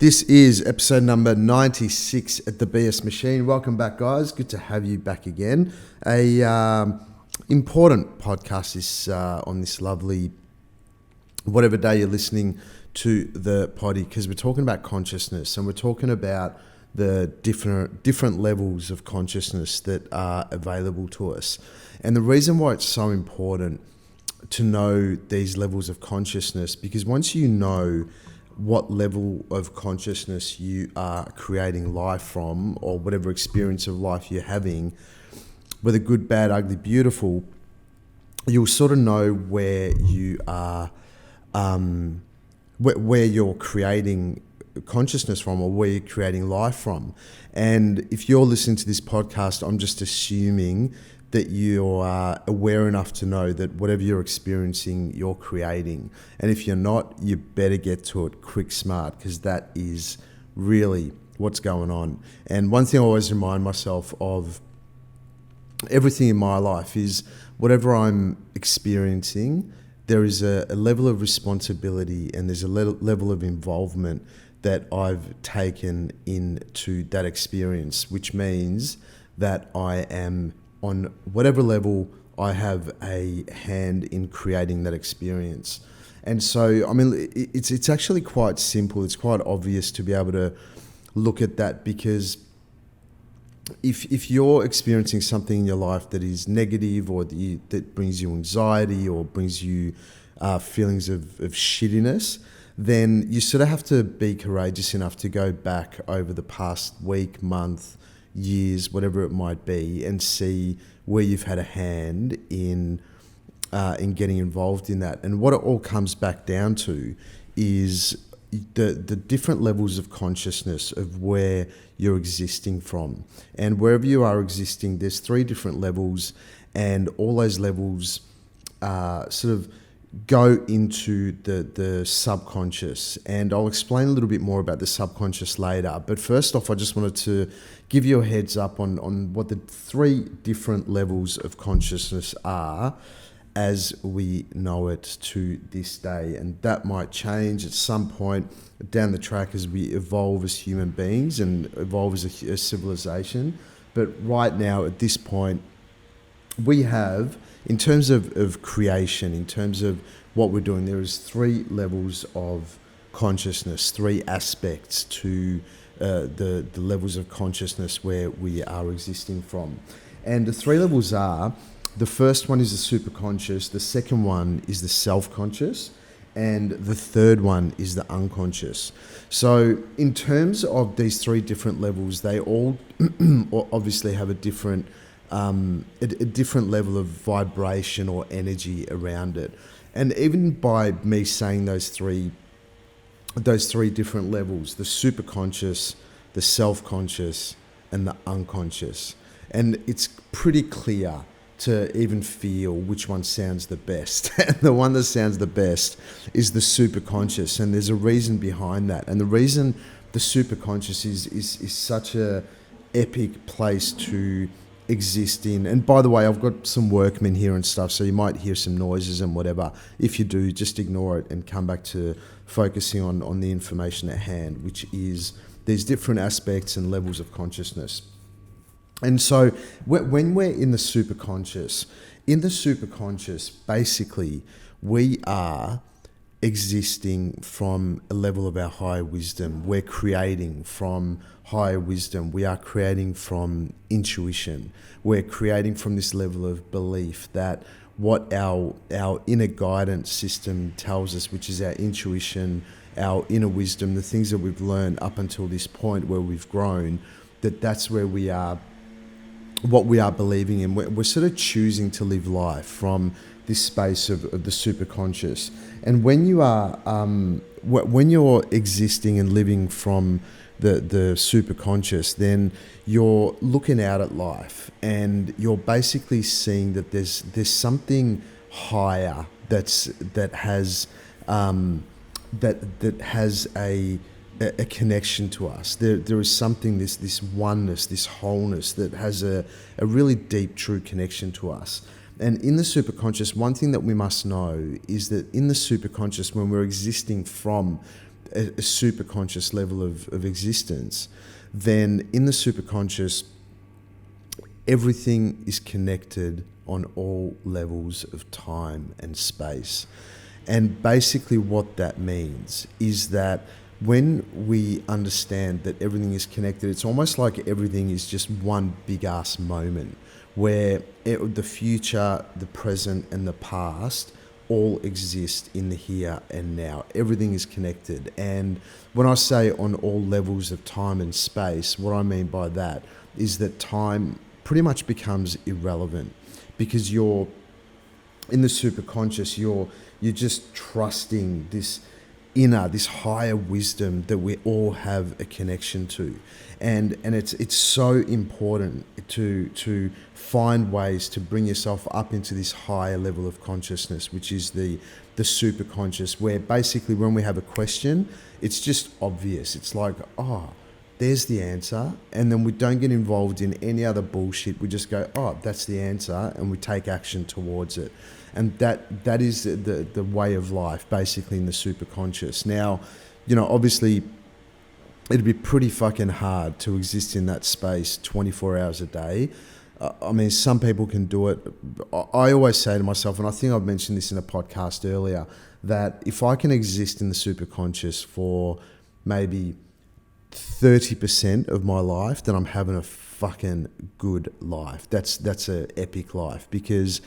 This is episode number 96 at the BS Machine. Welcome back, guys. Good to have you back again. Important podcast is on this lovely, whatever day you're listening to the potty, because we're talking about consciousness and we're talking about the different levels of consciousness that are available to us. And the reason why it's so important to know these levels of consciousness, because once you know what level of consciousness you are creating life from, or whatever experience of life you're having, whether good, bad, ugly, beautiful, you'll sort of know where you are, where you're creating consciousness from, or where you're creating life from. And if you're listening to this podcast, I'm just assuming that you are aware enough to know that whatever you're experiencing, you're creating. And if you're not, you better get to it quick smart, because that is really what's going on. And one thing I always remind myself of, everything in my life is whatever I'm experiencing, there is a level of responsibility and there's a level of involvement that I've taken into that experience, which means that I am, on whatever level, I have a hand in creating that experience. And so, I mean, it's actually quite simple. It's quite obvious to be able to look at that, because if you're experiencing something in your life that is negative, or that brings you anxiety, or brings you feelings of shittiness, then you sort of have to be courageous enough to go back over the past week, month, years, whatever it might be, and see where you've had a hand in getting involved in that. And what it all comes back down to is the different levels of consciousness of where you're existing from. And wherever you are existing, there's 3 different levels, and all those levels sort of go into the subconscious. And I'll explain a little bit more about the subconscious later. But first off, I just wanted to give you a heads up on what the 3 different levels of consciousness are as we know it to this day. And that might change at some point down the track as we evolve as human beings and evolve as a civilization. But right now, at this point, we have, in terms of creation, in terms of what we're doing, there is 3 levels of consciousness, 3 aspects to the levels of consciousness where we are existing from. And the 3 levels are, the first one is the superconscious, the second one is the self-conscious, and the third one is the unconscious. So in terms of these 3 different levels, they all obviously have a different level of vibration or energy around it. And even by me saying those three different levels, the superconscious, the self-conscious, and the unconscious, and it's pretty clear to even feel which one sounds the best. And the one that sounds the best is the superconscious, and there's a reason behind that. And the reason the superconscious is such a epic place to exist in. And by the way, I've got some workmen here and stuff, so you might hear some noises and whatever. If you do, just ignore it and come back to focusing on the information at hand, which is there's different aspects and levels of consciousness. And so when we're in the superconscious, basically we are existing from a level of our higher wisdom. We're creating from higher wisdom. We are creating from intuition. We're creating from this level of belief that what our inner guidance system tells us, which is our intuition, our inner wisdom, the things that we've learned up until this point where we've grown, that's where we are, what we are believing in. We're sort of choosing to live life from this space of the superconscious. And when you are, when you're existing and living from the superconscious, then you're looking out at life and you're basically seeing that there's something higher that has a connection to us. There is something, this oneness, this wholeness that has a really deep, true connection to us. And in the superconscious, one thing that we must know is that in the superconscious, when we're existing from a super conscious level of existence, then in the superconscious, everything is connected on all levels of time and space. And basically what that means is that when we understand that everything is connected, it's almost like everything is just one big ass moment where the future, the present, and the past all exist in the here and now. Everything is connected. And when I say on all levels of time and space, what I mean by that is that time pretty much becomes irrelevant, because you're in the superconscious, you're just trusting this higher wisdom that we all have a connection to. And it's so important to find ways to bring yourself up into this higher level of consciousness, which is the super conscious, where basically when we have a question, it's just obvious. It's like, oh, there's the answer. And then we don't get involved in any other bullshit. We just go, oh, that's the answer, and we take action towards it. And that is the way of life, basically, in the super conscious. Now, obviously, it'd be pretty fucking hard to exist in that space 24 hours a day. I mean, some people can do it. I always say to myself, and I think I've mentioned this in a podcast earlier, that if I can exist in the superconscious for maybe 30% of my life, then I'm having a fucking good life. That's an epic life, because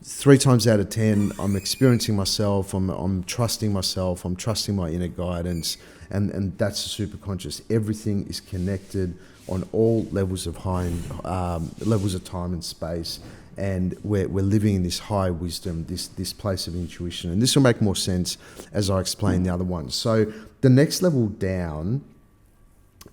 3 times out of 10, I'm experiencing myself, I'm trusting myself, I'm trusting my inner guidance, and that's the superconscious. Everything is connected on all levels of levels of time and space, and we're living in this high wisdom, this place of intuition. And this will make more sense as I explain the other ones. So the next level down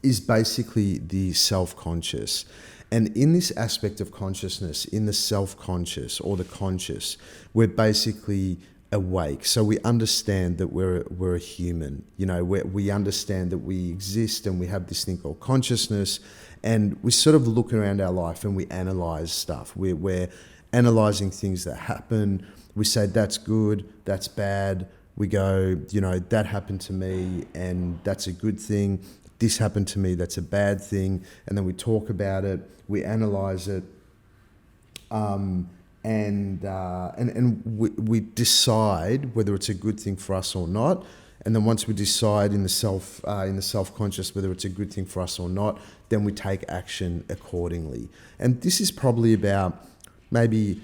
is basically the self-conscious. And in this aspect of consciousness, in the self-conscious or the conscious, we're basically awake. So we understand that we're a human. We understand that we exist and we have this thing called consciousness, and we sort of look around our life and we analyze stuff. We're analyzing things that happen. We say, that's good, that's bad. We go, that happened to me and that's a good thing. This happened to me, that's a bad thing. And then we talk about it, we analyze it, and we decide whether it's a good thing for us or not. And then once we decide in the self-conscious whether it's a good thing for us or not, then we take action accordingly. And this is probably about maybe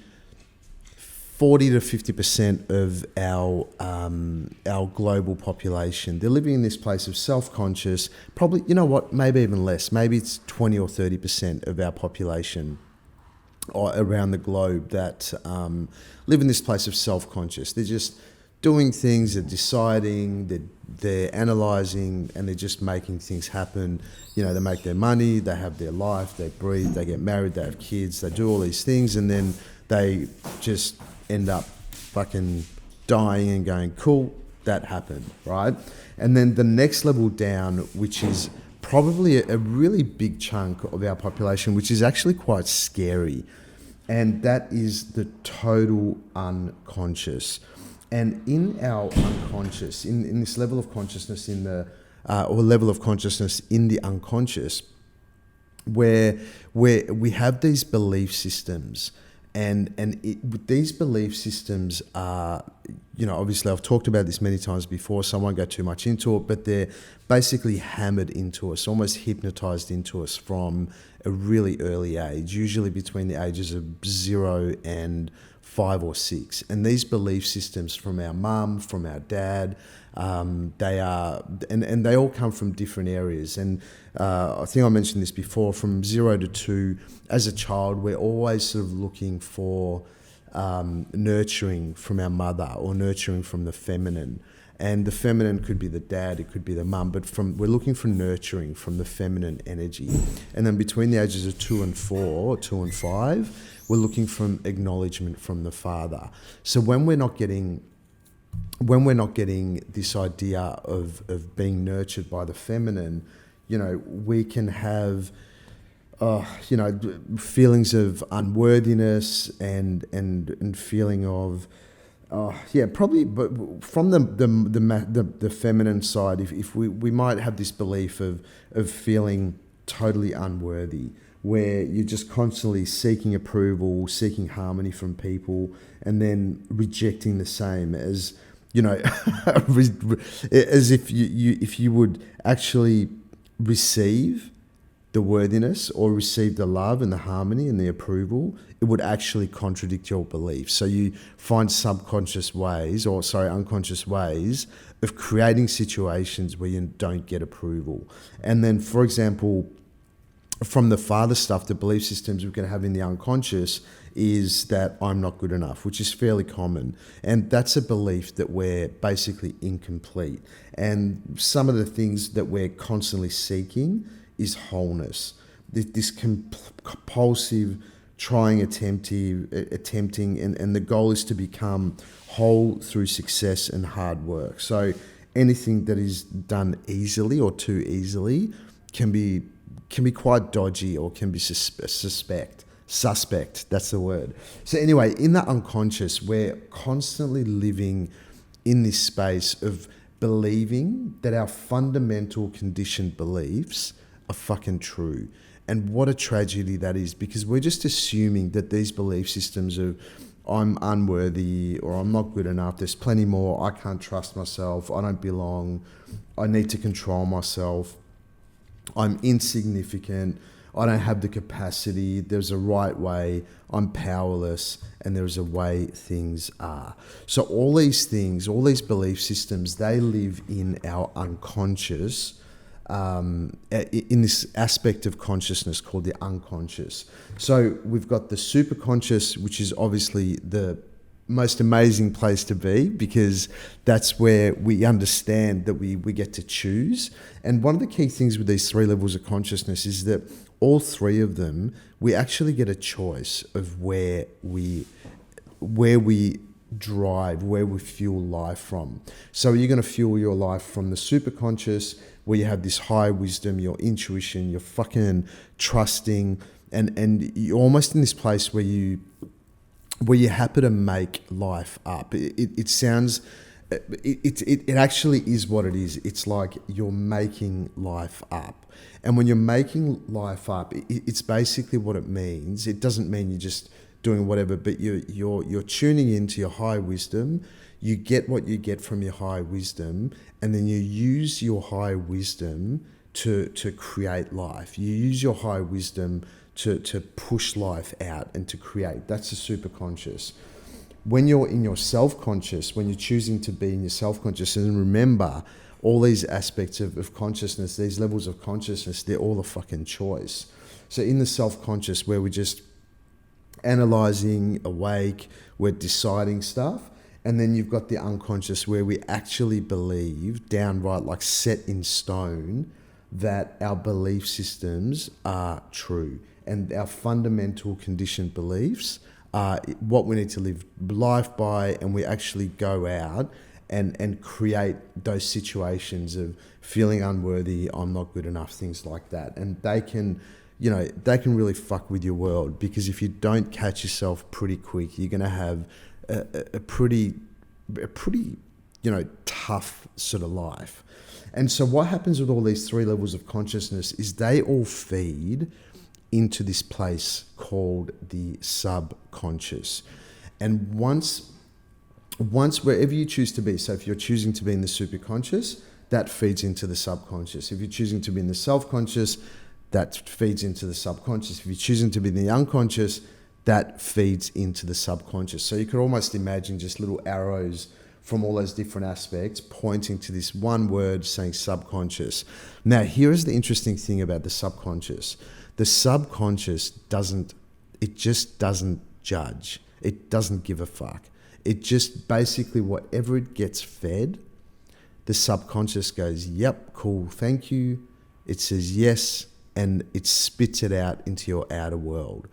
40 to 50% of our global population. They're living in this place of self-conscious. Probably, maybe even less. Maybe it's 20 or 30% of our population around the globe that live in this place of self-conscious. They're just doing things, they're deciding, they're analysing, and they're just making things happen. They make their money, they have their life, they breathe, they get married, they have kids, they do all these things, and then they just end up fucking dying and going, cool, that happened, right? And then the next level down, which is probably a really big chunk of our population, which is actually quite scary, and that is the total unconscious. And in our unconscious, in this level of consciousness or level of consciousness in the unconscious, where we have these belief systems. And these belief systems are, obviously I've talked about this many times before, so I won't go too much into it, but they're basically hammered into us, almost hypnotized into us from a really early age, usually between the ages of 0 and 5 or 6. And these belief systems from our mum, from our dad, they are, and they all come from different areas. And I think I mentioned this before, from 0 to 2, as a child, we're always sort of looking for nurturing from our mother or nurturing from the feminine. And the feminine could be the dad, it could be the mum, but we're looking for nurturing from the feminine energy. And then between the ages of 2 and 4, 2 and 5, we're looking for acknowledgement from the father. So when we're not getting this idea of being nurtured by the feminine, we can have feelings of unworthiness and feeling of Oh, yeah, probably, but from the feminine side, if we might have this belief of feeling totally unworthy, where you're just constantly seeking approval, seeking harmony from people, and then rejecting the same as, you know, as if you would actually receive the worthiness or receive the love and the harmony and the approval, it would actually contradict your beliefs. So you find unconscious ways of creating situations where you don't get approval. And then, for example, from the father stuff, the belief systems we're going to have in the unconscious is that I'm not good enough, which is fairly common. And that's a belief that we're basically incomplete. And some of the things that we're constantly seeking is wholeness. This compulsive attempting, and the goal is to become whole through success and hard work. So anything that is done easily or too easily can be quite dodgy or can be suspect. That's the word. So anyway, in the unconscious, we're constantly living in this space of believing that our fundamental conditioned beliefs are fucking true. And what a tragedy that is, because we're just assuming that these belief systems of I'm unworthy or I'm not good enough, there's plenty more, I can't trust myself, I don't belong, I need to control myself, I'm insignificant, I don't have the capacity, there's a right way, I'm powerless, and there's a way things are. So all these things, all these belief systems, they live in our unconscious, in this aspect of consciousness called the unconscious. So we've got the superconscious, which is obviously the most amazing place to be, because that's where we understand that we get to choose. And one of the key things with these three levels of consciousness is that all three of them, we actually get a choice of where we drive, where we fuel life from. So you're going to fuel your life from the superconscious, where you have this high wisdom, your intuition, you're fucking trusting, and you're almost in this place where you're happy to make life up. It sounds, it actually is what it is. It's like you're making life up. And when you're making life up, it's basically what it means. It doesn't mean you're just doing whatever, but you're tuning into your high wisdom. You get what you get from your high wisdom, and then you use your high wisdom to create life. You use your high wisdom to push life out and to create. That's the superconscious. When you're in your self-conscious, when you're choosing to be in your self-conscious, and remember, all these aspects of consciousness, these levels of consciousness, they're all a fucking choice. So in the self-conscious, where we're just analyzing, awake, we're deciding stuff. And then you've got the unconscious, where we actually believe, downright like set in stone, that our belief systems are true. And our fundamental conditioned beliefs are what we need to live life by. And we actually go out and create those situations of feeling unworthy, I'm not good enough, things like that. And they can really fuck with your world, because if you don't catch yourself pretty quick, you're going to have a pretty tough sort of life. And so what happens with all these three levels of consciousness is they all feed into this place called the subconscious. And once wherever you choose to be, so if you're choosing to be in the superconscious, that feeds into the subconscious. If you're choosing to be in the self-conscious, that feeds into the subconscious. If you're choosing to be in the unconscious, that feeds into the subconscious. So you could almost imagine just little arrows from all those different aspects pointing to this one word saying subconscious. Now, here is the interesting thing about the subconscious. The subconscious doesn't judge. It doesn't give a fuck. It just basically, whatever it gets fed, the subconscious goes, yep, cool, thank you. It says yes, and it spits it out into your outer world.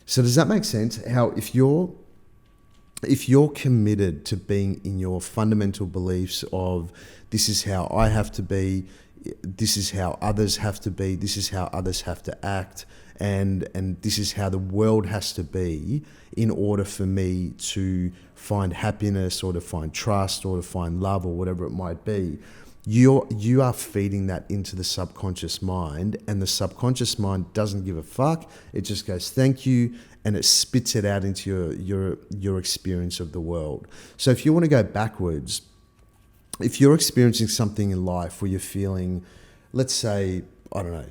So does that make sense? How if you're committed to being in your fundamental beliefs of this is how I have to be, this is how others have to be, this is how others have to act, and this is how the world has to be in order for me to find happiness or to find trust or to find love or whatever it might be. You are feeding that into the subconscious mind, and the subconscious mind doesn't give a fuck. It just goes, thank you, and it spits it out into your experience of the world. So if you want to go backwards, if you're experiencing something in life where you're feeling, let's say, I don't know,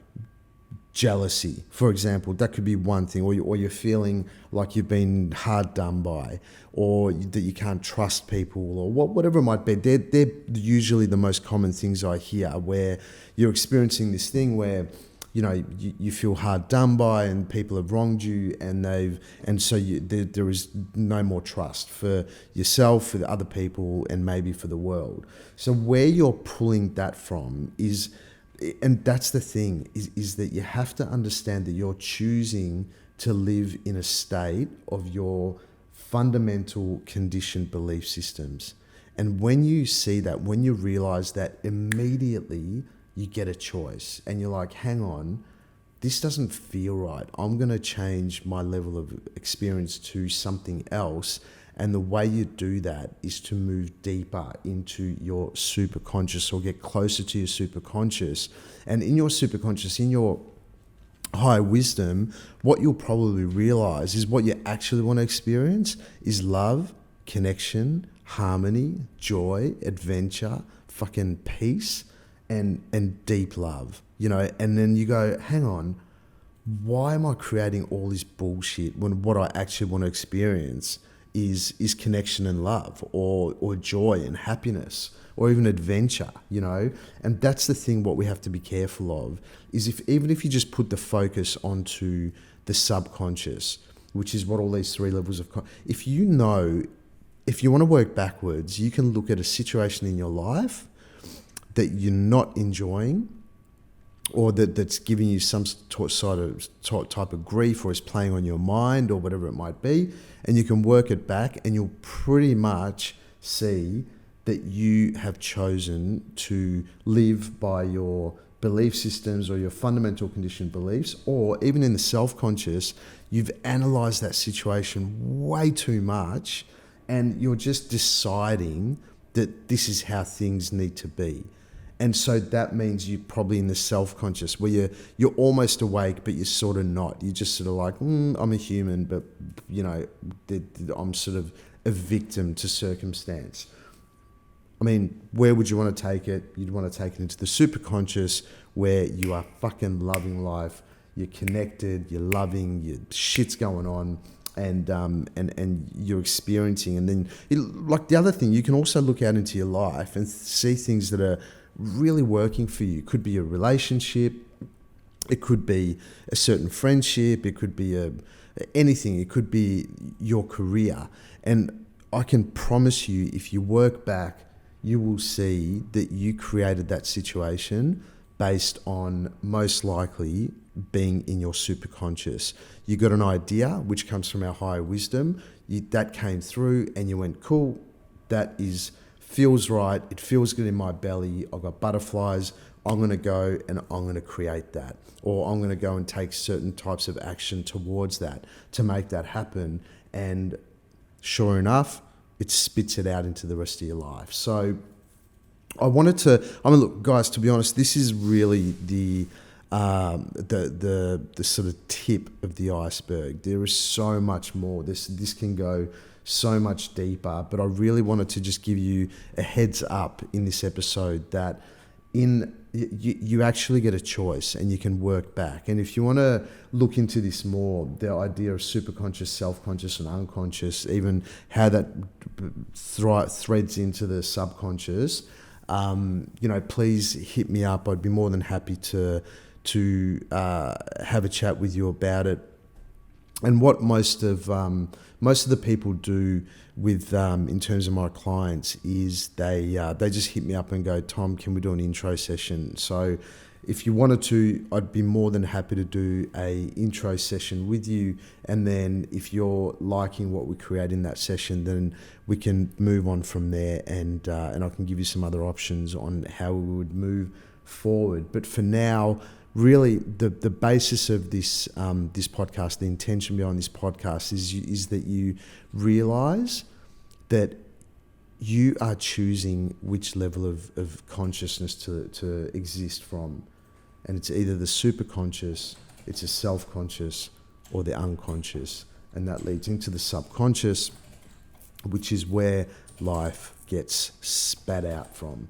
jealousy, for example, that could be one thing, or you're feeling like you've been hard done by, or that you can't trust people, or whatever it might be. They're usually the most common things I hear, where you're experiencing this thing where, you know, you feel hard done by and people have wronged you, and so there is no more trust for yourself, for the other people, and maybe for the world. So where you're pulling that from is, and that's the thing, is that you have to understand that you're choosing to live in a state of your fundamental conditioned belief systems. And when you see that, when you realize that, immediately you get a choice and you're like, hang on, this doesn't feel right. I'm going to change my level of experience to something else. And the way you do that is to move deeper into your superconscious, or get closer to your superconscious. And in your superconscious, in your higher wisdom, what you'll probably realize is what you actually want to experience is love, connection, harmony, joy, adventure, fucking peace, and deep love, you know. And then you go, hang on, why am I creating all this bullshit when what I actually want to experience is connection and love, or joy and happiness, or even adventure, you know? And that's the thing, what we have to be careful of is, even if you just put the focus onto the subconscious, which is what all these three levels of, if you want to work backwards, you can look at a situation in your life that you're not enjoying, or that's giving you some type of grief, or is playing on your mind, or whatever it might be, and you can work it back, and you'll pretty much see that you have chosen to live by your belief systems, or your fundamental conditioned beliefs, or even in the self-conscious, you've analysed that situation way too much, and you're just deciding that this is how things need to be. And so that means you're probably in the self-conscious, where you're almost awake, but you're sort of not. You're just sort of like, I'm a human, but, you know, I'm sort of a victim to circumstance. I mean, where would you want to take it? You'd want to take it into the superconscious, where you are fucking loving life. You're connected, you're loving, your shit's going on, and you're experiencing. And then, like the other thing, you can also look out into your life and see things that are really working for you. It could be a relationship, it could be a certain friendship, it could be anything, it could be your career. And I can promise you, if you work back, you will see that you created that situation based on, most likely, being in your superconscious. You got an idea, which comes from our higher wisdom, that came through, and you went, cool, that feels right, it feels good in my belly, I've got butterflies, I'm going to go and I'm going to create that, or I'm going to go and take certain types of action towards that to make that happen. And sure enough, it spits it out into the rest of your life. So look, guys, to be honest, this is really the sort of tip of the iceberg. There is so much more. This can go so much deeper, but I really wanted to just give you a heads up in this episode that you actually get a choice, and you can work back. And if you want to look into this more, the idea of superconscious, self-conscious, and unconscious, even how that threads into the subconscious, please hit me up. I'd be more than happy to have a chat with you about it. And what most of the people do with in terms of my clients is they just hit me up and go, Tom, can we do an intro session? So if you wanted to, I'd be more than happy to do a intro session with you. And then if you're liking what we create in that session, then we can move on from there, and I can give you some other options on how we would move forward. But for now, really, the basis of this this podcast, the intention behind this podcast is that you realize that you are choosing which level of consciousness to exist from. And it's either the superconscious, it's a self-conscious, or the unconscious. And that leads into the subconscious, which is where life gets spat out from.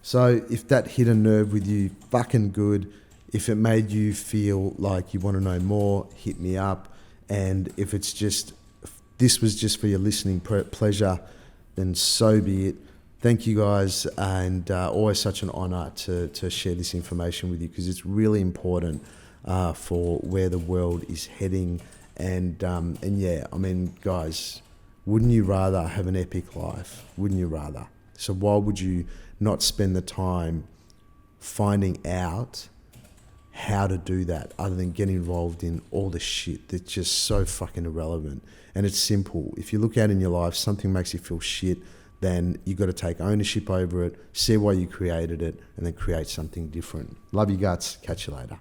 So if that hit a nerve with you, fucking good. If it made you feel like you want to know more, hit me up. And if this was just for your listening pleasure, then so be it. Thank you guys, and always such an honour to share this information with you, because it's really important for where the world is heading. And yeah, I mean, guys, wouldn't you rather have an epic life? Wouldn't you rather? So why would you not spend the time finding out how to do that, other than getting involved in all the shit that's just so fucking irrelevant? And it's simple. If you look out in your life, something makes you feel shit, then you got to take ownership over it, see why you created it, and then create something different. Love you guts. Catch you later.